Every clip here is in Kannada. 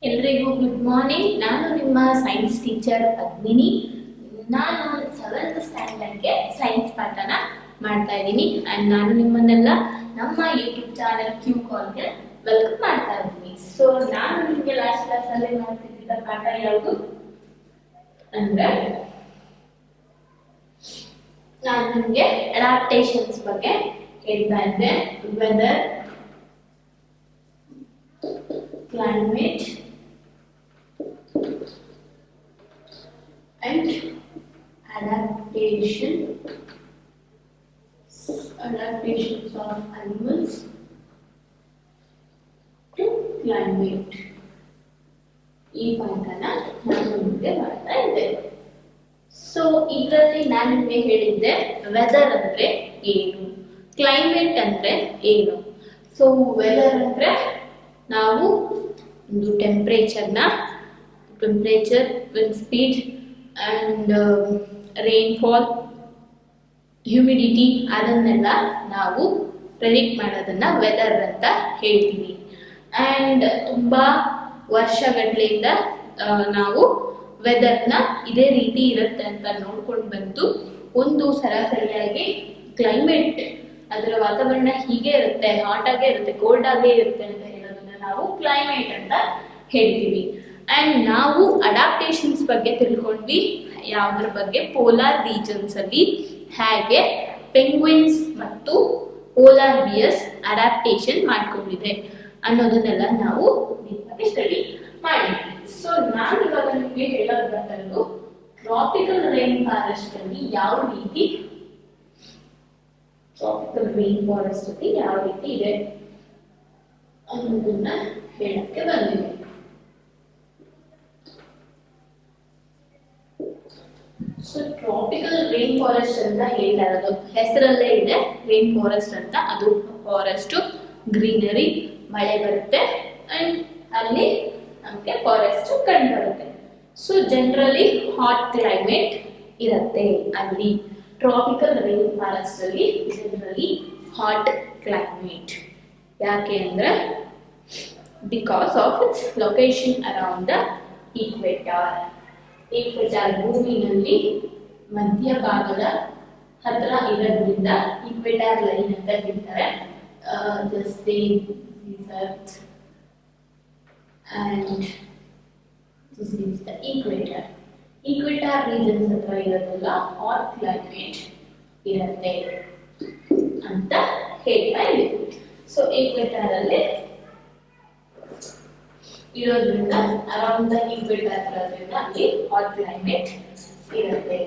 ಎಲ್ರಿಗೂ ಗುಡ್ ಮಾರ್ನಿಂಗ್. ನಾನು ನಿಮ್ಮ ಸೈನ್ಸ್ ಟೀಚರ್ ಪದ್ಮಿನಿ. ನಾನು 7th ಸ್ಟ್ಯಾಂಡರ್ಡ್ಗೆ ಸೈನ್ಸ್ ಪಾಠನ ಮಾಡ್ತಾ ಇದ್ದೀನಿ. ಆ್ಯಂಡ್ ನಾನು ನಿಮ್ಮನ್ನೆಲ್ಲ ನಮ್ಮ ಯೂಟ್ಯೂಬ್ ಚಾನಲ್ ಕ್ಯೂ ಕಾಲ್ಗೆ ವೆಲ್ಕಮ್ ಮಾಡ್ತಾ ಇದ್ದೀನಿ. ಸೊ ನಾನು ನಿಮಗೆ ಲಾಸ್ಟ್ ಕ್ಲಾಸಲ್ಲಿ ಮಾಡ್ತಿದ್ದ ಪಾಠ ಯಾವುದು ಅಂದರೆ, ನಾನು ನಿಮಗೆ ಅಡಾಪ್ಟೇಷನ್ಸ್ ಬಗ್ಗೆ ಹೇಳ್ತಾ ಇದ್ದೆ. Weather, climate and adaptations of animals to climate. ಈ ಪಾಠನ ನಾನು ನಿಮಗೆ ಮಾಡ್ತಾ ಇದ್ದೆ. ಸೊ ಇದರಲ್ಲಿ ನಾನು ನಿಮಗೆ ಹೇಳಿದ್ದೆ ವೆದರ್ ಅಂದ್ರೆ ಏನು, ಕ್ಲೈಮೇಟ್ ಅಂದ್ರೆ ಏನು. ಸೊ ವೆದರ್ ಅಂದ್ರೆ ನಾವು ಒಂದು temperature, wind speed and rainfall, humidity ಅದನ್ನೆಲ್ಲ ನಾವು ಪ್ರೆಡಿಕ್ಟ್ ಮಾಡೋದನ್ನ ವೆದರ್ ಅಂತ ಹೇಳ್ತೀವಿ. ಆ್ಯಂಡ್ ತುಂಬ ವರ್ಷಗಟ್ಟಲೆಯಿಂದ ನಾವು ವೆದರ್ನ ಇದೇ ರೀತಿ ಇರುತ್ತೆ ಅಂತ ನೋಡ್ಕೊಂಡು ಬಂತು. ಒಂದು ಸರಾಸರಿಯಾಗಿ ಕ್ಲೈಮೇಟ್, ಅದರ ವಾತಾವರಣ ಹೀಗೆ ಇರುತ್ತೆ, ಹಾಟ್ ಆಗೇ ಇರುತ್ತೆ, ಕೋಲ್ಡ್ ಆಗೇ ಇರುತ್ತೆ ಅಂತ ಹೇಳೋದನ್ನ ನಾವು ಕ್ಲೈಮೇಟ್ ಅಂತ ಹೇಳ್ತೀವಿ. ಆ್ಯಂಡ್ ನಾವು ಅಡಾಪ್ಟೇಷನ್ಸ್ ಬಗ್ಗೆ ತಿಳ್ಕೊಂಡ್ವಿ. ಯಾವುದ್ರ ಬಗ್ಗೆ? ಪೋಲಾರ್ ರೀಜನ್ಸ್ ಅಲ್ಲಿ ಹೇಗೆ ಪೆಂಗ್ವಿನ್ಸ್ ಮತ್ತು ಪೋಲಾರ್ ಬಿಯರ್ಸ್ ಅಡಾಪ್ಟೇಷನ್ ಮಾಡ್ಕೊಂಡಿದೆ ಅನ್ನೋದನ್ನೆಲ್ಲ ನಾವು ಡೀಪಾಗಿ ಸ್ಟಡಿ ಮಾಡಿದ್ವಿ. ಸೊ ನಾನು ಇವಾಗ ನಿಮಗೆ ಹೇಳೋದು ಟ್ರಾಪಿಕಲ್ ರೈನ್ ಫಾರೆಸ್ಟ್ ಅಲ್ಲಿ ಯಾವ ರೀತಿ ಇದೆ ಅನ್ನೋದನ್ನ ಹೇಳಕ್ಕೆ ಬಂದಿದೆ. ಸೊ ಟ್ರಾಪಿಕಲ್ ರೈನ್ ಫಾರೆಸ್ಟ್ ಅಂತ ಹೇಳ್ತಾ ಇರೋದು ಹೆಸರಲ್ಲೇ ಇದೆ, ರೈನ್ ಫಾರೆಸ್ಟ್ ಅಂತ. ಅದು ಫಾರೆಸ್ಟ್, ಗ್ರೀನರಿ, ಮಳೆ ಬರುತ್ತೆ ಅಂಡ್ ಅಲ್ಲಿ ನಮಗೆ ಫಾರೆಸ್ಟ್ ಕಂಡು ಬರುತ್ತೆ. ಸೊ ಜನರಲಿ ಹಾಟ್ ಕ್ಲೈಮೇಟ್ ಇರುತ್ತೆ ಅಲ್ಲಿ. ಟ್ರಾಪಿಕಲ್ ರೈನ್ ಫಾರೆಸ್ಟ್ ಅಲ್ಲಿ ಜನರಲಿ ಹಾಟ್ ಕ್ಲೈಮೇಟ್. ಯಾಕೆ ಅಂದ್ರೆ because of it's location around the equator. Equator ಭೂಮಿನಲ್ಲಿ ಮಧ್ಯಭಾಗದ ಹತ್ರ ಇರೋದ್ರಿಂದ ಈಕ್ವೇಟರ್ ಲೈನ್ ಅಂತ ಹೇಳ್ತಾರೆ. ಈಕ್ವೇಟರ್ ರೀಜನ್ಸ್ ಹತ್ರ ಇರೋದೆಲ್ಲ ಹಾಟ್ ಕ್ಲೈಮೇಟ್ ಇರುತ್ತೆ ಅಂತ ಹೇಳ್ತಾ ಇದ್ದೀವಿ. ಸೊ ಈಕ್ವೇಟರ್ ಅಲ್ಲಿ ಇರೋದ್ರಿಂದ, ಅರೌಂಡ್ ದ ಈಕ್ವೇಟರ್ ಇರೋದ್ರಿಂದ ಅಲ್ಲಿ ಹಾಟ್ ಕ್ಲೈಮೇಟ್ ಇರುತ್ತೆ.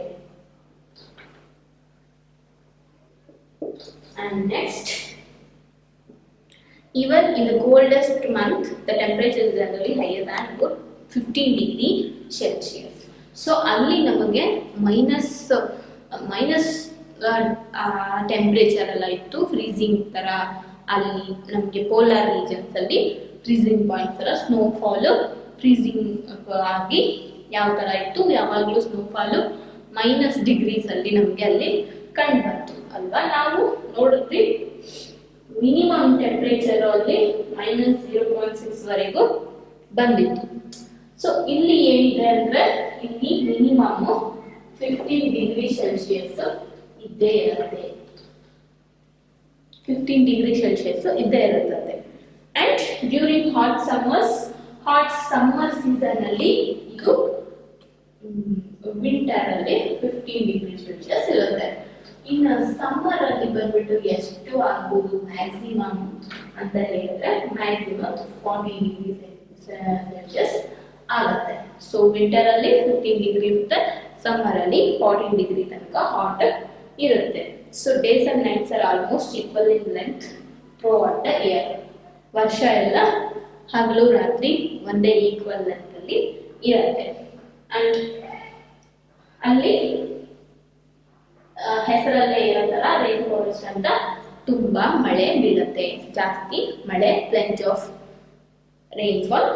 And next, even in the coldest month, the temperature is generally higher than about 15 degree Celsius. So ಅಲ್ಲಿ ನಮಗೆ ಮೈನಸ್ ಟೆಂಪ್ರೇಚರ್ ಎಲ್ಲ ಇತ್ತು, ಫ್ರೀಸಿಂಗ್ ತರ. ಅಲ್ಲಿ ನಮಗೆ ಪೋಲಾರ್ ರೀಜನ್ಸ್ ಅಲ್ಲಿ ಫ್ರೀಸಿಂಗ್ ಪಾಯಿಂಟ್ ತರ ಸ್ನೋಫಾಲ್ ಫ್ರೀಸಿಂಗ್ ಆಗಿ ಯಾವ ತರ ಇತ್ತು, ಯಾವಾಗಲೂ ಸ್ನೋಫಾಲ್ ಮೈನಸ್ ಡಿಗ್ರೀಸ್ ಅಲ್ಲಿ ನಮಗೆ ಅಲ್ಲಿ ಕಂಡು ಬಂತು ಅಲ್ವಾ. ನಾವು ನೋಡಿದ್ವಿ ಮಿನಿಮಮ್ ಟೆಂಪ್ರೇಚರ್ ಅಲ್ಲಿ -0.6 ವರೆಗೂ ಬಂದಿತ್ತು. ಸೊ ಇಲ್ಲಿ ಏನಿದೆ ಅಂದ್ರೆ, ಇಲ್ಲಿ ಮಿನಿಮಮ್ 15 ಡಿಗ್ರಿ ಸೆಲ್ಸಿಯಸ್ ಇದ್ದೇ ಇರುತ್ತೆ. 15 ಡಿಗ್ರಿ ಸೆಲ್ಸಿಯಸ್ ಇದ್ದೇ ಇರುತ್ತದೆ. And during hot summer season ಅಲ್ಲಿ ಇದು ವಿಂಟರ್ ಅಲ್ಲಿ 15 ಡಿಗ್ರಿ ಸೆಲ್ಸಿಯಸ್ ಇರುತ್ತೆ. ಇನ್ನು ಸಮ್ಮರ್ ಅಲ್ಲಿ ಬಂದ್ಬಿಟ್ಟು ಎಷ್ಟು ಆಗ್ಬೋದು ಮ್ಯಾಕ್ಸಿಮಮ್ ಅಂತ ಹೇಳಿದ್ರೆ, ಮ್ಯಾಕ್ಸಿಮಮ್ 40 ಡಿಗ್ರಿ ಸೆಲ್ಸಿಯಸ್ ಆಗುತ್ತೆ. ಸೊ ವಿಂಟರ್ ಅಲ್ಲಿ 15 ಡಿಗ್ರಿ ಇರುತ್ತೆ, ಸಮ್ಮರ್ ಅಲ್ಲಿ 14 ಡಿಗ್ರಿ ತನಕ ಹಾಟ್ ಇರುತ್ತೆ. So days and nights are almost equal in length throughout the year. ವರ್ಷ ಎಲ್ಲ ಹಗಲು ರಾತ್ರಿ ಒಂದೇ ಈಕ್ವಲ್ ಲೆಂತ್ ಅಲ್ಲಿ ಇರುತ್ತೆ. ಅಂಡ್ ಅಲ್ಲಿ ಹೆಸರಲ್ಲೇ ಇರೋ ತರ ರೈನ್ ಫಾರೆಸ್ಟ್ ಅಂತ ತುಂಬಾ ಮಳೆ ಬೀಳುತ್ತೆ, ಜಾಸ್ತಿ ಮಳೆ, plenty of rainfall.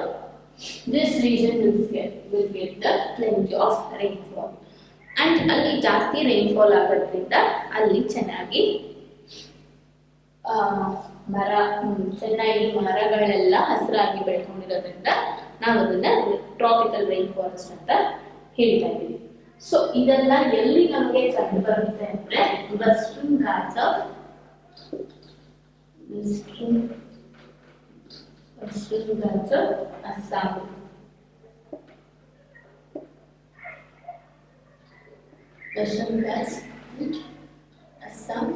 This region will get the plenty of rainfall. And ಅಲ್ಲಿ ಜಾಸ್ತಿ ರೈನ್ಫಾಲ್ ಆಗೋದ್ರಿಂದ ಅಲ್ಲಿ ಚೆನ್ನಾಗಿ ಮರ ಚೆನ್ನಾಗಿ ಮರಗಳೆಲ್ಲ ಹಸಿರಾಗಿ ಬೆಳ್ಕೊಂಡಿರೋದ್ರಿಂದ ನಾವು ಅದನ್ನ ಟ್ರಾಪಿಕಲ್ ರೈನ್ ಫಾರೆಸ್ಟ್ ಅಂತ ಹೇಳ್ತಾ ಇದ್ದೀವಿ. ಸೊ ಇದೆಲ್ಲ ಎಲ್ಲಿ ನಮಗೆ ಕಂಡು ಬರುತ್ತೆ ಅಂದ್ರೆ western Ghats of Assam. Western Ghats Assam.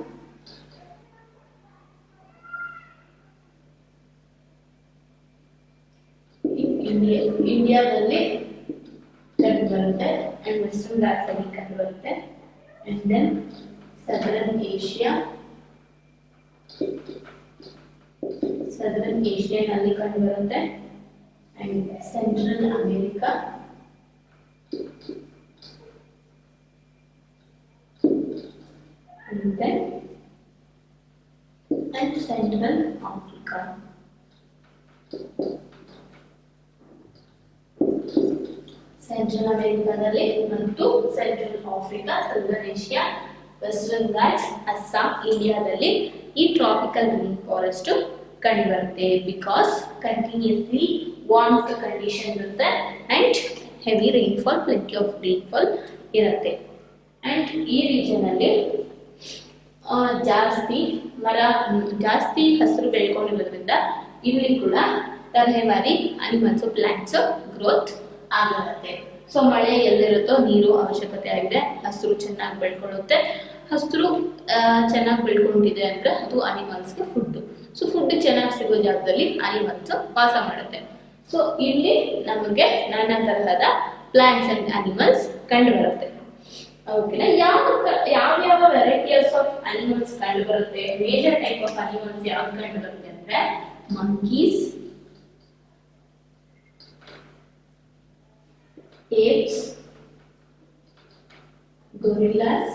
ಇಂಡಿಯಾದಲ್ಲಿ ಕಂಡು ಬರುತ್ತೆ ಅಂಡ್ ವೆಸ್ಟರ್ನ್ ಘಾಟ್ಸ್ ಅಲ್ಲಿ ಕಂಡು ಬರುತ್ತೆ. ಅಂಡ್ ದೆನ್ ಸದರ್ನ್ ಏಷ್ಯಾನಲ್ಲಿ ಕಂಡು ಬರುತ್ತೆ and central America and central Africa. Central ಅಮೆರಿಕಾದಲ್ಲಿ ಮತ್ತು central Africa, southern Asia, western Ghats, Assam, ಇಂಡಿಯಾದಲ್ಲಿ ಈ ಟ್ರಾಪಿಕಲ್ ರೈನ್ ಫಾರೆಸ್ಟ್ ಕಂಡುಬರುತ್ತೆ. ಬಿಕಾಸ್ ಕಂಟಿನ್ಯೂಸ್ಲಿ ವಾರ್ಮ್ ಕಂಡೀಷನ್ ಇರುತ್ತೆ and heavy rainfall, plenty of rainfall ಇರುತ್ತೆ. ಅಂಡ್ ಈ ರೀಜನ್ ಅಲ್ಲಿ ಜಾಸ್ತಿ ಹಸಿರು ಬೆಳ್ಕೊಂಡಿರೋದ್ರಿಂದ ಇಲ್ಲಿ ಕೂಡ ತರಹೇವಾರಿ ಅನಿಮಲ್ಸ್, ಪ್ಲಾಂಟ್ಸ್ ಗ್ರೋತ್ ಆಗಿರುತ್ತೆ. ಸೊ ಮಳೆ ಎಲ್ಲಿರುತ್ತೋ ನೀರು ಅವಶ್ಯಕತೆ ಆಗಿದೆ. ಹಸಿರು ಚೆನ್ನಾಗಿ ಬೆಳ್ಕೊಳ್ಳುತ್ತೆ. ಹಸಿರು ಚೆನ್ನಾಗಿ ಬೆಳ್ಕೊಂಡಿದೆ ಅಂದ್ರೆ ಅದು ಅನಿಮಲ್ಸ್ಗೆ ಫುಡ್. ಸೊ ಫುಡ್ ಚೆನ್ನಾಗಿ ಸಿಗೋ ಜಾಗದಲ್ಲಿ ಅನಿಮಲ್ಸ್ ವಾಸ ಮಾಡುತ್ತೆ. ಸೊ ಇಲ್ಲಿ ನಮಗೆ ನಾನಾ ತರಹದ ಪ್ಲಾಂಟ್ಸ್ ಅಂಡ್ ಅನಿಮಲ್ಸ್ ಕಂಡು ಬರುತ್ತೆ. ಓಕೆನಾ? ಯಾವ ವೆರೈಟೀಸ್ ಆಫ್ ಅನಿಮಲ್ಸ್ ಕಂಡು ಬರುತ್ತೆ? ಮೇಜರ್ ಟೈಪ್ ಆಫ್ ಅನಿಮಲ್ಸ್ ಯಾವ್ದು ಕಂಡು ಬರುತ್ತೆ ಅಂದ್ರೆ monkeys, apes, gorillas,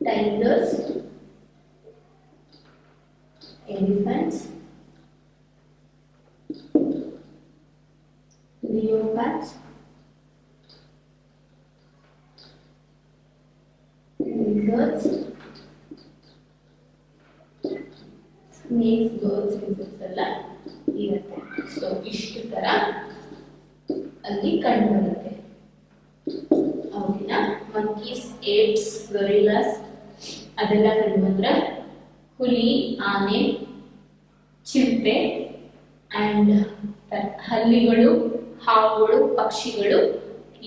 tigers, elephants, leopards, lizards, snakes, birds, insects ಎಲ್ಲ ಇರುತ್ತೆ. ಸೊ ಇಷ್ಟು ತರ ಅಲ್ಲಿ ಕಂಡು ಬರುತ್ತೆ. ಓಕೆನಾ? ಮಂಕೀಸ್, ಏಪ್ಸ್, ಗೊರಿಲ್ಲಾಸ್ ಅದೆಲ್ಲ ಕಂಡು ಬಂದ್ರೆ ಹುಲಿ, ಆನೆ, ಚಿರತೆ ಅಂಡ್ ಹಲ್ಲಿಗಳು, ಹಾವುಗಳು, ಪಕ್ಷಿಗಳು,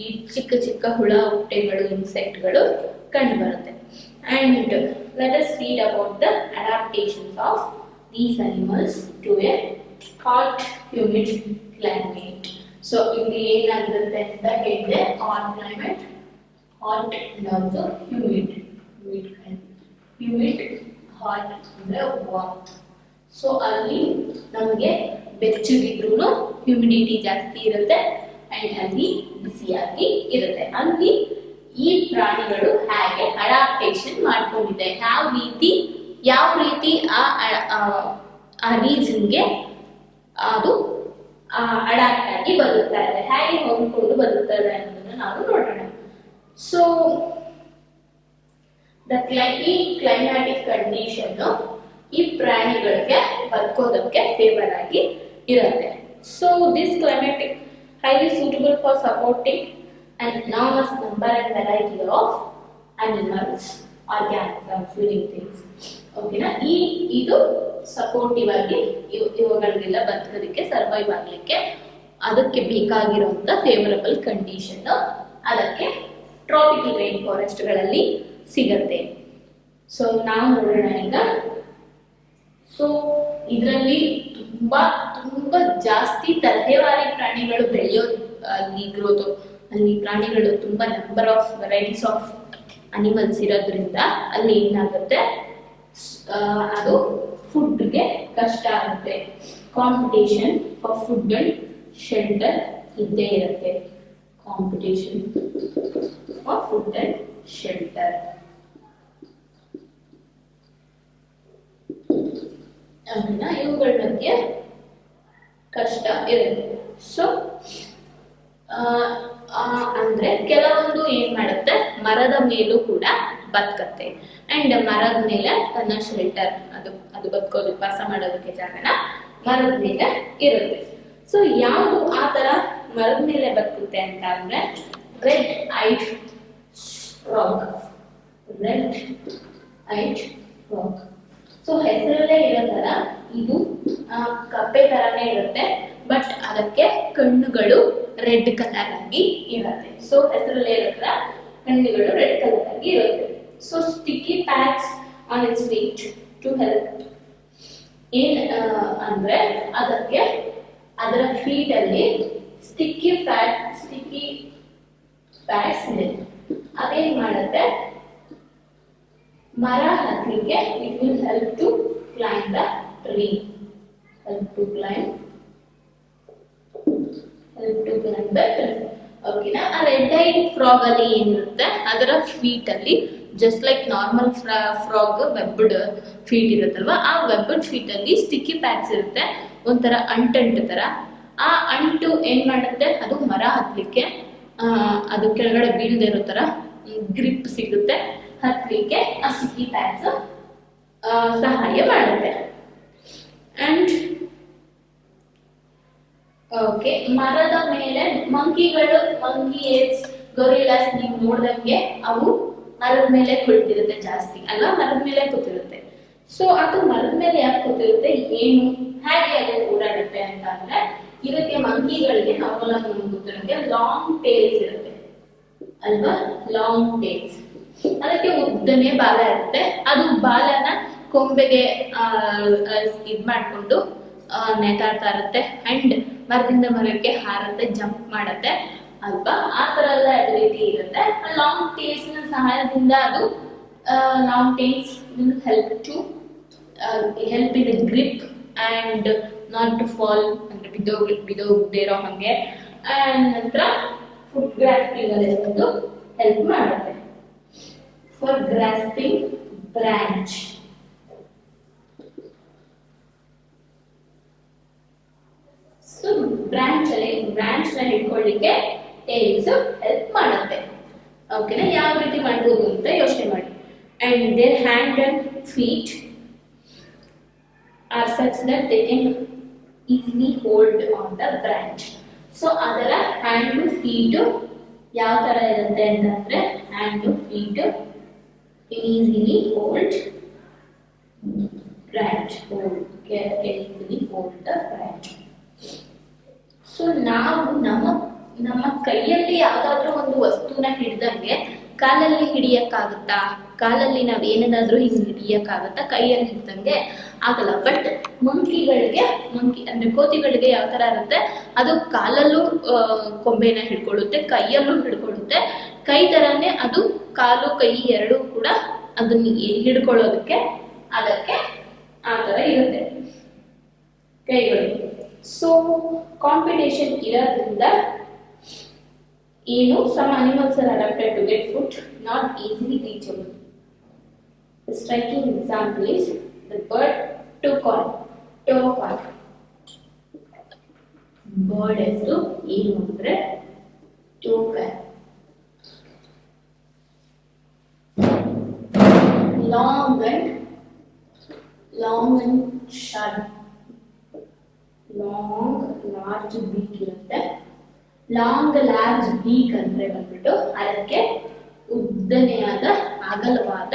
ಈ ಚಿಕ್ಕ ಚಿಕ್ಕ ಹುಳ ಹುಟ್ಟೆಗಳು, ಇನ್ಸೆಕ್ಟ್ಗಳು ಕಂಡು ಬರುತ್ತೆ. And let us read about the adaptations of these animals to a hot humid climate. So ಇಲ್ಲಿ ಏನಾಗಿರುತ್ತೆ ಅಂತ ಹೇಳಿದ್ರೆ hot climate, hot and also humid, hot ಅಂದ್ರೆ warmth. ಸೊ ಅಲ್ಲಿ ನಮಗೆ ಬೆಚ್ಚಗಿದ್ರು ಹ್ಯೂಮಿಡಿಟಿ ಜಾಸ್ತಿ ಇರುತ್ತೆ ಅಂಡ್ ಅಲ್ಲಿ ಬಿಸಿಯಾಗಿ ಇರುತ್ತೆ. ಅಲ್ಲಿ ಈ ಪ್ರಾಣಿಗಳು ಹಾಗೆ ಅಡಾಪ್ಟೇಷನ್ ಮಾಡ್ಕೊಂಡಿದೆ. ಯಾವ ರೀತಿ ಆ ರೀಜನ್ಗೆ ಅದು ಅಡಾಪ್ಟ್ ಆಗಿ ಬದುಕ್ತಾ ಇದೆ, ಹೇಗೆ ಹೊಂದ್ಕೊಂಡು ಬದುಕ್ತಾ ಇದೆ ಅನ್ನೋದನ್ನ ನಾವು ನೋಡೋಣ. ಸೊ ಈ ಕ್ಲೈಮ್ಯಾಟಿಕ್ ಕಂಡೀಷನ್ ಈ ಪ್ರಾಣಿಗಳಿಗೆ ಬದುಕೋದಕ್ಕೆ ಫೇವರ್ ಆಗಿ ಇರುತ್ತೆ. So this climatic highly suitable for supporting an enormous number and variety of animals, organisms, living things. ಓಕೆನಾ? ಇದು ಸಪೋರ್ಟಿವ್ ಆಗಿ ಇವುಗಳಿಗೆಲ್ಲ ಬದುಕೋದಕ್ಕೆ, ಸರ್ವೈವ್ ಆಗಲಿಕ್ಕೆ ಅದಕ್ಕೆ ಬೇಕಾಗಿರುವಂತ ಫೇವರಬಲ್ ಕಂಡೀಷನ್ ಅದಕ್ಕೆ ಟ್ರಾಪಿಕಲ್ ರೈನ್ ಫಾರೆಸ್ಟ್ಗಳಲ್ಲಿ ಸಿಗತ್ತೆ. ಸೊ ನಾವು ನೋಡೋಣ ಈಗ. ಸೊ ಇದರಲ್ಲಿ ತುಂಬಾ ಜಾಸ್ತಿ ತರಹೇವಾರಿ ಪ್ರಾಣಿಗಳು ಬೆಳೆಯೋ ಅಲ್ಲಿ ಗ್ರೋತ್, ಅಲ್ಲಿ ಪ್ರಾಣಿಗಳು ತುಂಬಾ number of varieties of animals ಇರೋದ್ರಿಂದ ಅಲ್ಲಿ ಏನಾಗುತ್ತೆ, ಅದು ಫುಡ್ಗೆ ಕಷ್ಟ ಆಗುತ್ತೆ. Competition for food and shelter ಇದ್ದೇ ಇರುತ್ತೆ. Competition for food and shelter. ಇವುಗಳ ಮಧ್ಯೆ ಕಷ್ಟ ಇರುತ್ತೆ. ಸೊ ಅಂದ್ರೆ ಕೆಲವೊಂದು ಏನ್ ಮಾಡುತ್ತೆ, ಮರದ ಮೇಲೂ ಕೂಡ ಬದುಕತ್ತೆ. ಅಂಡ್ ಮರದ ಮೇಲೆ ತನ್ನ ಶೆಲ್ಟರ್, ಅದು ಬದುಕೋದಕ್ಕೆ, ವಾಸ ಮಾಡೋದಕ್ಕೆ ಜಾಗನ ಮರದ ಮೇಲೆ ಇರುತ್ತೆ. ಸೊ ಯಾವುದು ಆ ತರ ಮರದ ಮೇಲೆ ಬದುಕುತ್ತೆ ಅಂತ ಅಂದ್ರೆ red eyed frog. Red eyed frog. So ಹೆಸರಲ್ಲೇ ಇರೋ ತರ ಇದು ಕಪ್ಪೆ ತರಾನೇ ಇರುತ್ತೆ, ಬಟ್ ಅದಕ್ಕೆ ಕಣ್ಣುಗಳು ರೆಡ್ ಕಲರ್ ಆಗಿ ಇರುತ್ತೆ. ಸೊ ಹೆಸರಲ್ಲೇ ಇರೋ ತರ ಕಣ್ಣುಗಳು ರೆಡ್ ಕಲರ್ ಆಗಿ ಇರುತ್ತೆ. So sticky pads on its feet to help. ಏನ್ ಅಂದ್ರೆ ಅದಕ್ಕೆ ಅದರ ಫೀಟ್ ಅಲ್ಲಿ ಸ್ಟಿಕ್ಕಿ ಪ್ಯಾಡ್ಸ್ ಇದೆ. ಅದೇನ್ ಮಾಡುತ್ತೆ, ಮರ ಹತ್ತಲಿಕ್ಕೆ it will help to climb the tree. ಓಕೆನಾ. ಆ ರೆಡ್ ಐಡ್ ಫ್ರಾಗ್ ಅಲ್ಲಿ ಏನಿರುತ್ತೆ, ಅದರ ಫೀಟ್ ಅಲ್ಲಿ just like normal frog webbed feet ಇರುತ್ತಲ್ವಾ, ಆ ವೆಬ್ಬಡ್ ಫೀಟ್ ಅಲ್ಲಿ ಸ್ಟಿಕ್ಕಿ ಪ್ಯಾಡ್ಸ್ ಇರುತ್ತೆ, ಒಂಥರ ಅಂಟು ತರ. ಆ ಅಂಟು ಏನ್ ಮಾಡುತ್ತೆ, ಅದು ಮರ ಹತ್ಲಿಕ್ಕೆ ಅದು ಕೆಳಗಡೆ ಬೀಳದೆ ಇರೋ ತರ ಗ್ರಿಪ್ ಸಿಗುತ್ತೆ, ಹತ್ಲಿಕ್ಕೆ ಆ ಸ್ಟಿಕ್ಕಿ ಪ್ಯಾಡ್ಸ್ ಸಹಾಯ ಮಾಡುತ್ತೆ. ಅಂಡ್ ಓಕೆ, ಮರದ ಮೇಲೆ ಮಂಕಿ ಏಟ್ಸ್, ಗೊರಿಲ್ಲಾಸ್ ನೀವು ನೋಡ್ದಂಗೆ ಅವು ಮರದ ಮೇಲೆ ಕುಳಿತಿರುತ್ತೆ ಜಾಸ್ತಿ ಅಲ್ವಾ, ಮರದ ಮೇಲೆ ಕೂತಿರುತ್ತೆ. ಸೊ ಅದು ಮರದ ಮೇಲೆ ಯಾಕೆ ಕೂತಿರುತ್ತೆ, ಏನು ಹೇಗೆ ಅದು ಓಡಾಡುತ್ತೆ ಅಂತ ಅಂದ್ರೆ, ಇದಕ್ಕೆ ಮಂಕಿಗಳಿಗೆ ನಾರ್ಮಲ್ ಆಗಿ ನಮ್ಗೆ ಗೊತ್ತಿರೋಂಗೆ ಲಾಂಗ್ ಟೇಲ್ಸ್ ಇರುತ್ತೆ ಅಲ್ವಾ, ಲಾಂಗ್ ಟೇಲ್ಸ್. ಅದಕ್ಕೆ ಉದ್ದನೆ ಬಾಲ ಇರುತ್ತೆ. ಅದು ಬಾಲನ ಕೊಂಬೆಗೆ ಇದ್ ಮಾಡ್ಕೊಂಡು ನೇತಾಡ್ತಾ ಇರುತ್ತೆ. ಅಂಡ್ ಮರದಿಂದ ಮರಕ್ಕೆ ಹಾರುತ್ತೆ, ಜಂಪ್ ಮಾಡುತ್ತೆ ಅಲ್ವಾ, ಆ ತರ ಎಲ್ಲ ಅಬಿಲಿಟಿ ಇರುತ್ತೆ. ಲಾಂಗ್ ಟೇಲ್ಸ್ ನ ಸಹಾಯದಿಂದ ಅದು long tails will help in grip and not to fall, ಅಂದ್ರೆ ಬಿದೋಗದೇ ಇರೋ ಹಂಗೆ. ಅಂಡ್ ನಂತರ ಫುಡ್ ಗ್ರಾಸ್ಪಿಂಗ್ ಅಲ್ಲಿ ಹೆಲ್ಪ್ ಮಾಡುತ್ತೆ. For grasping branch. So branch ನ ಹಿಡ್ಕೊಳ್ಳಿಕ್ಕೆ ಟೇಲ್ಸ್ ಹೆಲ್ಪ್ ಮಾಡುತ್ತೆ. ಓಕೆನಾ, ಯಾವ ರೀತಿ ಮಾಡ್ಬೋದು ಅಂತ ಯೋಚನೆ ಮಾಡಿ. And their hand and feet are such that they can easily hold on the branch. So ಅದರ ಹ್ಯಾಂಡ್ ಫೀಟ್ ಯಾವ ತರ ಇರುತ್ತೆ ಅಂತಂದ್ರೆ, hand feet easily hold branch, easily hold the branch. So ನಾವು ನಮ್ಮ ಕೈಯಲ್ಲಿ ಯಾವ್ದಾದ್ರು ಒಂದು ವಸ್ತುನ ಹಿಡ್ದಂಗೆ ಕಾಲಲ್ಲಿ ಹಿಡಿಯಕ್ಕಾಗುತ್ತಾ, ಕಾಲಲ್ಲಿ ನಾವ್ ಏನದಾದ್ರೂ ಹಿಂಗ್ ಹಿಡಿಯಕ್ಕಾಗುತ್ತಾ, ಕೈಯಲ್ಲಿ ಹಿಡ್ದಂಗೆ ಆಗಲ್ಲ. ಬಟ್ ಮಂಕಿ ಅಂದ್ರೆ ಕೋತಿಗಳಿಗೆ ಯಾವ ತರ ಇರುತ್ತೆ, ಅದು ಕಾಲಲ್ಲೂ ಕೊಂಬೆನ ಹಿಡ್ಕೊಳ್ಳುತ್ತೆ, ಕೈಯಲ್ಲೂ ಹಿಡ್ಕೊಳ್ಳುತ್ತೆ. ಕೈ ತರಾನೇ ಅದು ಕಾಲು ಕೈ ಎರಡೂ ಕೂಡ ಅದನ್ನ ಹಿಡ್ಕೊಳ್ಳೋದಕ್ಕೆ ಅದಕ್ಕೆ ಆ ತರ ಇರುತ್ತೆ ಕೈಗಳು. ಸೊ ಕಾಂಪಿಟೇಷನ್ ಇರೋದ್ರಿಂದ ಏನು, some animals are adapted to get food not easily reachable. The striking example is the bird toucan. Bird ಹೆಸರು ಏನು ಅಂದ್ರೆ toucan. long and sharp, large beak ಇರುತ್ತೆ. ಲಾಂಗ್ ಲಾರ್ಜ್ ಬೀಕ್ ಅಂದ್ರೆ ಬಂದ್ಬಿಟ್ಟು ಅದಕ್ಕೆ ಉದ್ದನೆಯಾದ ಅಗಲವಾದ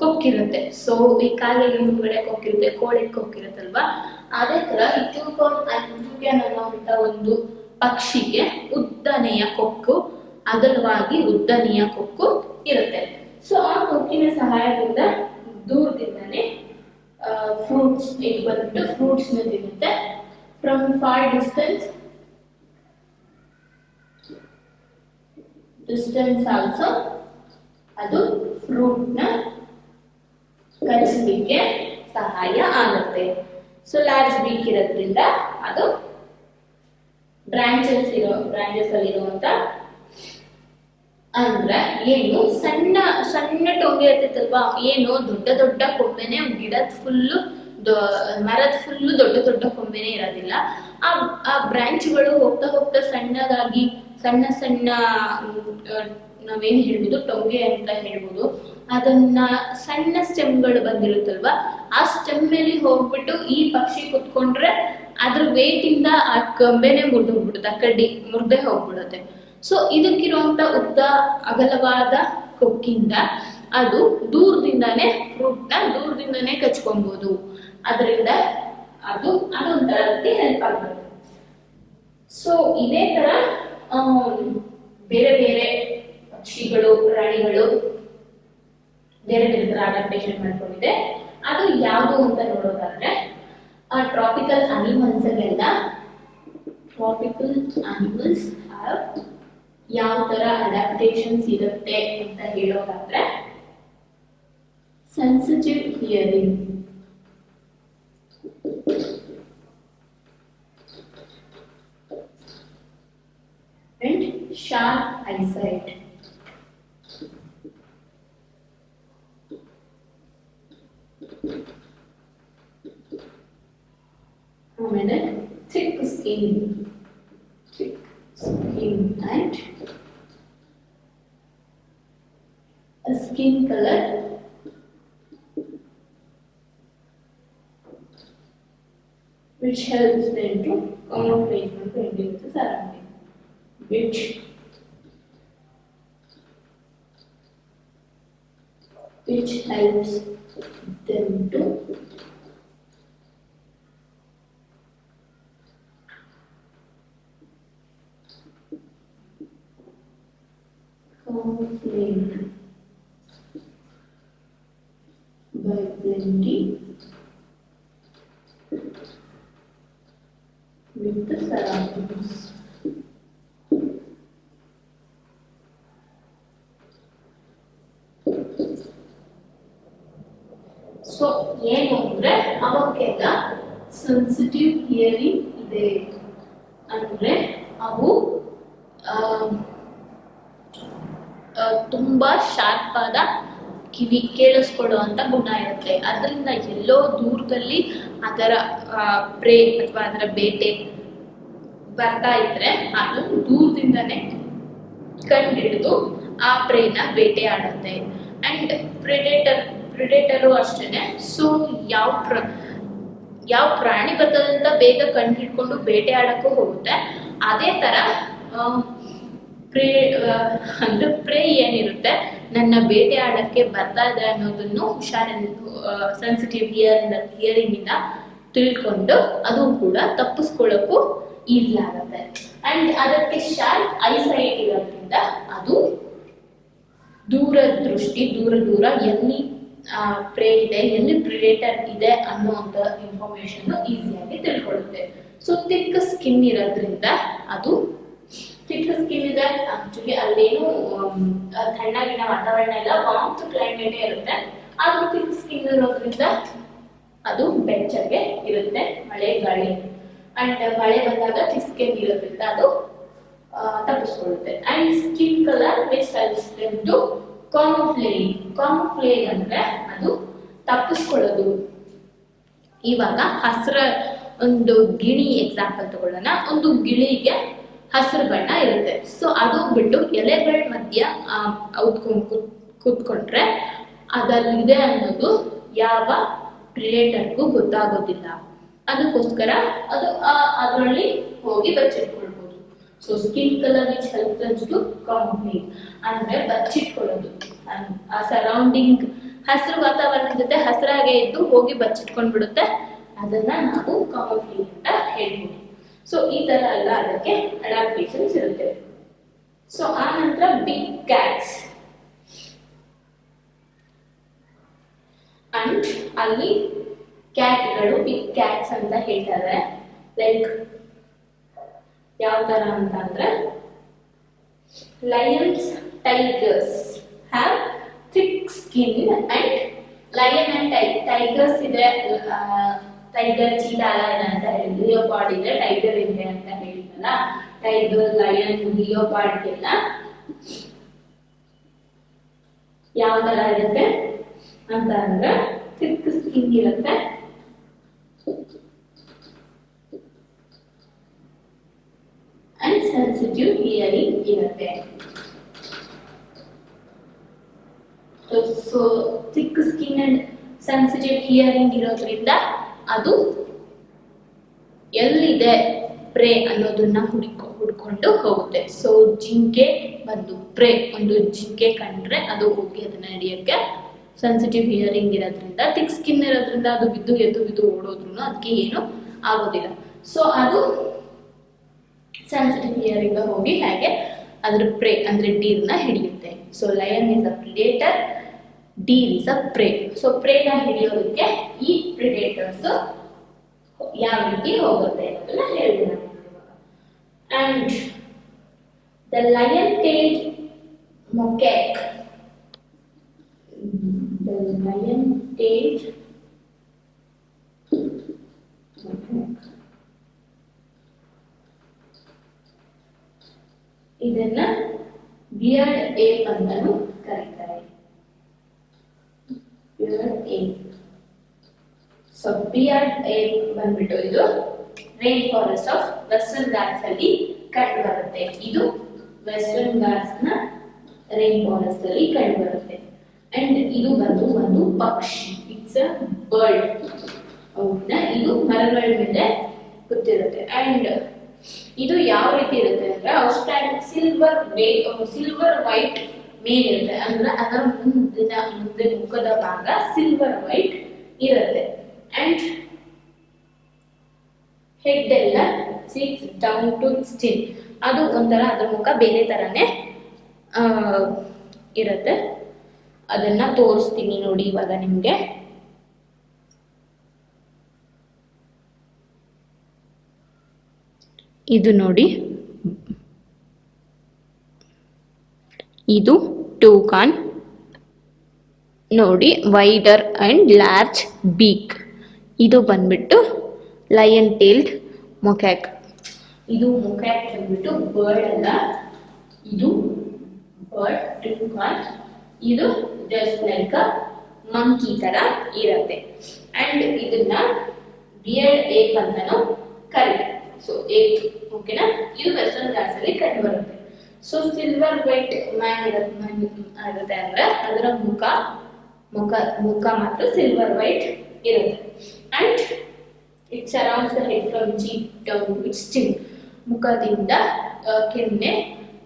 ಕೊಕ್ಕಿರುತ್ತೆ. ಸೊ ಈ ಕಾಲಿಗೆ ಮುಂದ್ಗಡೆ ಕೊಕ್ಕಿರುತ್ತೆ, ಕೋಳಿ ಕೊಕ್ಕಿರುತ್ತಲ್ವಾ, ಅದೇ ತರ ಈ ಟ್ಯೂಕ್ಯಾನ್ ಅನ್ನೋಂಥ ಒಂದು ಪಕ್ಷಿಗೆ ಉದ್ದನೆಯ ಕೊಕ್ಕು, ಅಗಲವಾಗಿ ಉದ್ದನೆಯ ಕೊಕ್ಕು ಇರುತ್ತೆ. ಸೊ ಆ ಕೊಕ್ಕಿನ ಸಹಾಯದಿಂದ ದೂರದಿಂದನೇ ಫ್ರೂಟ್ಸ್ ಇದು ಬಂದ್ಬಿಟ್ಟು ಫ್ರೂಟ್ಸ್ ನ ತಿನ್ನುತ್ತೆ. ಫ್ರಮ್ ಫಾರ್ ಡಿಸ್ಟೆನ್ಸ್ ಆಲ್ಸೋ ಅದು ಫ್ರೂಟ್ ನ ಕಚ್ಚಲಿಕ್ಕೆ ಸಹಾಯ ಆಗುತ್ತೆ. ಸೊ ಲಾರ್ಜ್ ಬೀಕ್ ಇರೋದ್ರಿಂದ ಅದು ಬ್ರಾಂಚಸ್ ಅಲ್ಲಿರುವಂತ ಅಂದ್ರೆ ಏನು ಸಣ್ಣ ಟೊಂಗೆ ಇರ್ತೈತಲ್ವಾ, ಏನು ದೊಡ್ಡ ಕೊಂಬೆನೆ ಗಿಡದ ಫುಲ್ಲು ಮರದ ಫುಲ್ಲು ದೊಡ್ಡ ಕೊಂಬೆನೆ ಇರೋದಿಲ್ಲ. ಆ ಬ್ರಾಂಚ್ಗಳು ಹೋಗ್ತಾ ಸಣ್ಣದಾಗಿ ಸಣ್ಣ ನಾವೇನು ಹೇಳ್ಬೋದು ಟೊಂಗೆ ಅಂತ ಹೇಳ್ಬೋದು, ಅದನ್ನ ಸಣ್ಣ ಸ್ಟೆಮ್ಗಳು ಬಂದಿರುತ್ತಲ್ವಾ, ಆ ಸ್ಟೆಮ್ ಮೇಲೆ ಹೋಗ್ಬಿಟ್ಟು ಈ ಪಕ್ಷಿ ಕುತ್ಕೊಂಡ್ರೆ ಅದ್ರ ವೇಟ್ ಇಂದ ಆ ಕಂಬೆನೆ ಮುರಿದು ಹೋಗ್ಬಿಡುತ್ತೆ, ಆ ಕಡ್ಡಿ ಮುರ್ದೇ ಹೋಗ್ಬಿಡುತ್ತೆ. ಸೊ ಇದಕ್ಕಿರುವಂತ ಉದ್ದ ಅಗಲವಾದ ಕೊಕ್ಕಿಂದ ಅದು ದೂರದಿಂದಾನೇ ಫ್ರೂಟ್ನ ದೂರದಿಂದಾನೇ ಕಚ್ಕೊಬಹುದು. ಅದರಿಂದ ಅದೊಂಥರ ಹೆಲ್ಪ್ ಆಗುತ್ತೆ. ಸೊ ಇದೇ ತರ ಬೇರೆ ಬೇರೆ ಪಕ್ಷಿಗಳು, ಪ್ರಾಣಿಗಳು ಬೇರೆ ಬೇರೆ ತರ ಅಡಾಪ್ಟೇಷನ್ ಮಾಡ್ಕೊಂಡಿದೆ. ಅದು ಯಾವುದು ಅಂತ ನೋಡೋದಾದ್ರೆ ಟ್ರಾಪಿಕಲ್ ಅನಿಮಲ್ಸ್ ಅಲ್ಲೆಲ್ಲ ಯಾವ ತರ ಅಡಾಪ್ಟೇಷನ್ಸ್ ಇರುತ್ತೆ ಅಂತ ಹೇಳೋದಾದ್ರೆ sensitive hearing and sharp eyesight. ಆಮೇಲೆ thick skin and a skin color which helps them to camouflage and blend in with the surrounding, which helps them to camouflage by blending with the surroundings. So ಏನು ಅಂದ್ರೆ ಅವಕ್ಕೆಲ್ಲ ಸೆನ್ಸಿಟಿವ್ ಹಿಯರಿಂಗ್ ಇದೆ. ಅಂದ್ರೆ ಅವು ತುಂಬಾ ಶಾರ್ಪ್ ಆದ ಕಿವಿ ಕೇಳಿಸ್ಕೊಳ್ಳುವಂತ ಗುಣ ಇರುತ್ತೆ. ಅದರಿಂದ ಎಲ್ಲೋ ದೂರದಲ್ಲಿ ಅದರ ಪ್ರೇ ಅಥವಾ ಅದರ ಬೇಟೆ ಬರ್ತಾ ಇದ್ರೆ ಅದು ದೂರದಿಂದಾನೇ ಕಂಡಿಡಿದು ಆ ಪ್ರೇನ ಬೇಟೆ ಆಡುತ್ತೆ. ಅಂಡ್ ಪ್ರೆಡೇಟರು ಅಷ್ಟೇನೆ. ಸೊ ಯಾವ ಪ್ರಾಣಿ ಬರ್ತದಂತ ಬೇಗ ಕಂಡು ಹಿಡ್ಕೊಂಡು ಬೇಟೆ ಆಡಕ್ಕೂ ಹೋಗುತ್ತೆ. ಅದೇ ತರ ಪ್ರೇ ಏನಿರುತ್ತೆ ನನ್ನ ಬೇಟೆ ಆಡಕ್ಕೆ ಬರ್ತಾ ಇದೆ ಅನ್ನೋದನ್ನು ಸೆನ್ಸಿಟಿವ್ ಹಿಯರಿಂಗ್ ಇಂದ ತಿಳ್ಕೊಂಡು ಅದು ಕೂಡ ತಪ್ಪಿಸ್ಕೊಳ್ಳಕ್ಕೂ ಈಸಿ ಆಗುತ್ತೆ. ಅಂಡ್ ಅದಕ್ಕೆ ಶಾರ್ಪ್ ಐಸೈಟ್ ಇರೋದ್ರಿಂದ ಅದು ದೂರ ಎಲ್ಲಿ ಪ್ರೇ ಇದೆ, ಎಲ್ಲಿ ಪ್ರಿಡೇಟರ್ ಇದೆ ಅನ್ನುವಂಥ ಇನ್ಫಾರ್ಮೇಶನ್ ಈಸಿಯಾಗಿ ತಿಳ್ಕೊಳ್ಳುತ್ತೆ. ಸೊ ಥಿಕ್ ಸ್ಕಿನ್ ಇರೋದ್ರಿಂದ ಅದು ಥಿಕ್ ಸ್ಕಿನ್ ಇದೆ. ಆಕ್ಚುಲಿ ಅಲ್ಲೇನು ತಣ್ಣಗಿನ ವಾತಾವರಣ ಇಲ್ಲ, ವಾಮ್ತ್ ಕ್ಲೈಮೇಟೇ ಇರುತ್ತೆ. ಆದ್ರೂ ಥಿಕ್ ಸ್ಕಿನ್ ಇರೋದ್ರಿಂದ ಅದು ಬೆಚ್ಚಗೆ ಇರುತ್ತೆ, ಮಳೆ ಗಾಳಿ ಅಂಡ್ ಮಳೆ ಬಂದಾಗ ಥಿಕ್ ಸ್ಕಿನ್ ಇರೋದ್ರಿಂದ ಅದು ತಪ್ಪಿಸ್ಕೊಳ್ಳುತ್ತೆ. And skin colour which helps them to camouflage ಅಂದ್ರೆ ಅದು ತಪ್ಪಿಸ್ಕೊಳ್ಳೋದು. ಇವಾಗ ಒಂದು ಗಿಣಿ ಎಕ್ಸಾಂಪಲ್ ತಗೊಳ್ಳೋಣ. ಒಂದು ಗಿಳಿಗೆ ಹಸಿರು ಬಣ್ಣ ಇರುತ್ತೆ. ಸೊ ಅದು ಬಿಟ್ಟು ಎಲೆಗಳ ಮಧ್ಯ ಕೂತ್ಕೊಂಡ್ರೆ ಅದಲ್ಲಿದೆ ಅನ್ನೋದು ಯಾವ ಪ್ರಿಡೇಟರ್ಗೂ ಗೊತ್ತಾಗೋದಿಲ್ಲ. ಅದಕ್ಕೋಸ್ಕರ ಅದು ಅದರಲ್ಲಿ ಹೋಗಿ ಬಚ್ಚಿಟ್ಕೊಳ್ಬಹುದು. So skin colour which helps to camouflage ಅಂದ್ರೆ ಬಚ್ಚಿಟ್ಕೊಳ್ಳೋದು. ಆ ಸರೌಂಡಿಂಗ್ ಹಸಿರು ವಾತಾವರಣದ ಜೊತೆ ಹಸಿರಾಗೆ ಇದ್ದು ಹೋಗಿ ಬಚ್ಚಿಟ್ಕೊಂಡ್ ಬಿಡುತ್ತೆ. ಅದನ್ನ ನಾವು ಕಾಮುಫ್ಲೇಜ್ ಅಂತ ಹೇಳ್ಬೋದು. ಸೊ ಈ ತರ ಎಲ್ಲ ಅದಕ್ಕೆ ಅಡಾಪ್ಟೇಷನ್ಸ್ ಇರುತ್ತೆ. ಸೊ ಆ ನಂತರ ಬಿಗ್ ಕ್ಯಾಟ್ಸ್ ಅಂಡ್ ಅಲ್ಲಿ ಕ್ಯಾಟ್ಗಳು ಬಿಗ್ ಕ್ಯಾಟ್ಸ್ ಅಂತ ಹೇಳ್ತಾರೆ. ಲೈಕ್ ಯಾವ ತರ ಅಂತ ಅಂದ್ರೆ Lions, tigers have thick skin and lion and tigers ಇದೆ. ಟೈಗರ್ ಚೀತಾ ಇದೆ ಅಂತ ಹೇಳಿದ್ವಿ, ಲಿಯೋಪಾರ್ಡ್ ಇದೆ, ಟೈಗರ್ ಇದೆ ಅಂತ ಹೇಳಿದ್ನಲ್ಲ. ಟೈಗರ್, ಲಯನ್, ಲಿಯೋಪಾರ್ಡ್ಗೆಲ್ಲ ಯಾವ ತರ ಇರುತ್ತೆ ಅಂತ ಅಂದ್ರೆ ಥಿಕ್ ಸ್ಕಿನ್ ಇರುತ್ತೆ ಅಂಡ್ ಸೆನ್ಸಿಟಿವ್ ಹಿಯರಿಂಗ್ ಇರುತ್ತೆ. So thick skin and sensitive hearing ಇರೋದ್ರಿಂದ ಅದು ಎಲ್ಲಿದೆ ಪ್ರೇ ಅನ್ನೋದನ್ನ ಹುಡ್ಕೊಂಡು ಹೋಗುತ್ತೆ. ಸೊ ಜಿಂಕೆ ಬಂದು ಪ್ರೇ, ಒಂದು ಜಿಂಕೆ ಕಂಡ್ರೆ ಅದು ಹೋಗಿ ಅದನ್ನ ಹಿಡಿಯಕ್ಕೆ ಸೆನ್ಸಿಟಿವ್ ಹಿಯರಿಂಗ್ ಇರೋದ್ರಿಂದ, ಥಿಕ್ ಸ್ಕಿನ್ ಇರೋದ್ರಿಂದ ಅದು ಬಿದ್ದು ಎದ್ದು ಓಡೋದ್ರೂ ಅದಕ್ಕೆ ಏನು ಆಗೋದಿಲ್ಲ. ಸೊ ಅದು ಸೆನ್ಸಿಟಿವ್ ಹಿಯರಿಂಗ್ ಹೋಗಿ ಹಾಗೆ ಅದ್ರ ಪ್ರೇ ಅಂದ್ರೆ ಡೀರ್ನ ಹಿಡಿಯುತ್ತೆ. So lion is a predator, deer is a prey. So ಪ್ರೇನ ಹಿಡಿಯೋದಕ್ಕೆ ಈ ಪ್ರಿಡೇಟರ್ಸ್ ಯಾವ ರೀತಿ ಹೋಗುತ್ತೆ ಅನ್ನೋದನ್ನ ಹೇಳಿದೆ ನಾನು. And the lion tailed macaque, the lion tailed ಇದನ್ನ ಬಿಯರ್ಡ್ ಏಪ್ ಅಂತಾನು ಕರೀತಾರೆ. Beard ape. So beard ape ಬಂದ್ಬಿಟ್ಟು ಇದು rain forest of Western Ghats ಅಲ್ಲಿ ಕಂಡು ಬರುತ್ತೆ. ಇದು ವೆಸ್ಟರ್ನ್ ಘಾಟ್ಸ್ ನ ರೈನ್ ಫಾರೆಸ್ಟ್ ಅಲ್ಲಿ ಕಂಡು ಬರುತ್ತೆ. ಅಂಡ್ ಇದು ಬಂದು ಒಂದು ಪಕ್ಷಿ, ಇಟ್ಸ್ ಅ ಬರ್ಡ್. ಹೌದಾ, ಇದು ಮರಗಳ ಮೇಲೆ ಕೂತಿರುತ್ತೆ. ಅಂಡ್ ಇದು ಯಾವ ರೀತಿ ಇರುತ್ತೆ ಅಂದ್ರೆ ಔಟ್ಸ್ಟ್ಯಾಂಡ್ ಸಿಲ್ವರ್ ವೈಟ್ ಮೇಲ್ ಇರುತ್ತೆ. ಅಂದ್ರೆ ಅದರ ಮುಂದೆ ಮುಖದ ಭಾಗ ಸಿಲ್ವರ್ ವೈಟ್ ಇರುತ್ತೆ. ಅಂಡ್ ಹೆಡ್ ಎಲ್ಲ ಸಿಕ್ಸ್ ಡೌನ್ ಟು ಸ್ಟಿಲ್, ಅದು ಒಂಥರ ಅದರ ಮುಖ ಬೇರೆ ತರನೇ ಇರುತ್ತೆ. ಅದನ್ನ ತೋರಿಸ್ತೀನಿ ನೋಡಿ ಇವಾಗ ನಿಮ್ಗೆ. ಇದು ನೋಡಿ, ಇದು ಟೂಕಾನ್ ನೋಡಿ, ವೈಡರ್ ಅಂಡ್ ಲಾರ್ಜ್ ಬೀಕ್. ಇದು ಬಂದ್ಬಿಟ್ಟು ಲಯನ್ ಟೇಲ್ಡ್ ಮೊಕ್ಯಾಕ್. ಇದು ಮೊಕ್ಯಾಕ್ ಬಂದ್ಬಿಟ್ಟು ಬರ್ಡ್ ಅಲ್ಲ, ಇದು ಬರ್ಡ್ ಟೂಕಾನ್. ಇದು ಜಸ್ಟ್ ಲೈಕ್ ಅ ಮಂಕಿ ತರ ಇರುತ್ತೆ. ಅಂಡ್ ಇದನ್ನ ಬಿಯರ್ಡ್ ಏಪ್ ಅಂತಾನು ಕರೀತಾರೆ. ಸೊ ಏಪ್, ಓಕೆನಾ. ಇದು ವೆಸ್ಟರ್ನ್ ಘಾಟ್ಸ್ ಅಲ್ಲಿ ಕಂಡು ಬರುತ್ತೆ. ಸೊ ಸಿಲ್ವರ್ ವೈಟ್ ಮ್ಯಾನ್ ಇರುತ್ತೆ ಅಂದ್ರೆ ಅದರ ಮುಖ ಮಾತ್ರ ಸಿಲ್ವರ್ ವೈಟ್ ಇರುತ್ತೆ. And it surrounds the head from cheek down to its chin. ಮುಖದಿಂದ ಕೆನ್ನೆ,